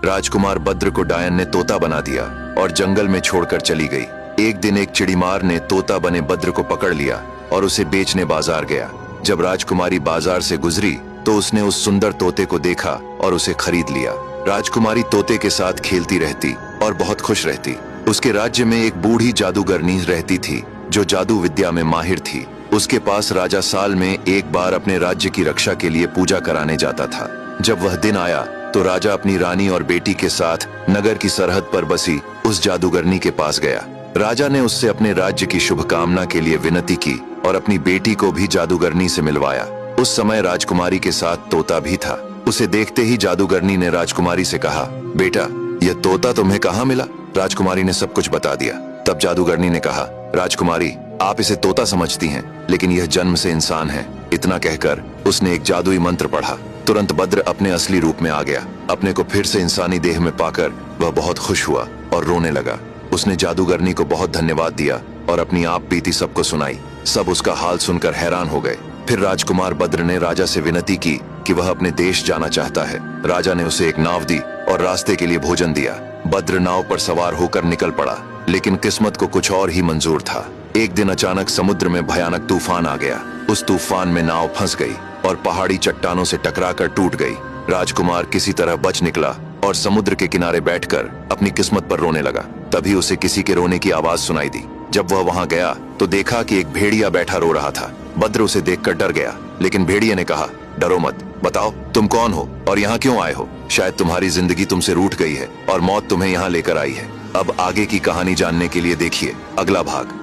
राजकुमार बद्र को डायन ने तोता बना दिया और जंगल में छोड़कर चली गई। एक दिन एक चिड़ीमार ने तोता बने बद्र को पकड़ लिया और उसे बेचने बाजार गया। जब राजकुमारी बाजार से गुजरी तो उसने उस सुंदर तोते को देखा और उसे खरीद लिया। राजकुमारी तोते के साथ खेलती रहती और बहुत खुश रहती। उसके राज्य में एक बूढ़ी जादूगरनी रहती थी जो जादू विद्या में माहिर थी। उसके पास राजा साल में एक बार अपने राज्य की रक्षा के लिए पूजा कराने जाता था। जब वह दिन आया तो राजा अपनी रानी और बेटी के साथ नगर की सरहद पर बसी उस जादूगरनी के पास गया। राजा ने उससे अपने राज्य की शुभकामना के लिए विनती की और अपनी बेटी को भी जादूगरनी से मिलवाया। उस समय राजकुमारी के साथ तोता भी था। उसे देखते ही जादूगरनी ने राजकुमारी से कहा, बेटा, यह तोता तुम्हें कहाँ मिला? राजकुमारी ने सब कुछ बता दिया। तब जादूगरनी ने कहा, राजकुमारी, आप इसे तोता समझती हैं, लेकिन यह जन्म से इंसान है। इतना कहकर उसने एक जादुई मंत्र पढ़ा। तुरंत बद्र अपने असली रूप में आ गया। अपने को फिर से इंसानी देह में पाकर वह बहुत खुश हुआ और रोने लगा। उसने जादूगरनी को बहुत धन्यवाद दिया और अपनी आप बीती सबको सुनाई। सब उसका हाल सुनकर हैरान हो गए। फिर राजकुमार बद्र ने राजा से विनती की कि वह अपने देश जाना चाहता है। राजा ने उसे एक नाव दी और रास्ते के लिए भोजन दिया। बद्र नाव पर सवार होकर निकल पड़ा, लेकिन किस्मत को कुछ और ही मंजूर था। एक दिन अचानक समुद्र में भयानक तूफान आ गया। उस तूफान में नाव फंस गई और पहाड़ी चट्टानों से टकराकर टूट गई। राजकुमार किसी तरह बच निकला और समुद्र के किनारे बैठकर अपनी किस्मत पर रोने लगा। तभी उसे किसी के रोने की आवाज सुनाई दी। जब वह वहां गया तो देखा कि एक भेड़िया बैठा रो रहा था। बद्र उसे देखकर डर गया, लेकिन भेड़िए ने कहा, डरो मत, बताओ तुम कौन हो और यहाँ क्यों आए हो? शायद तुम्हारी जिंदगी तुमसे रूठ गई है और मौत तुम्हें यहाँ लेकर आई है। अब आगे की कहानी जानने के लिए देखिए अगला भाग।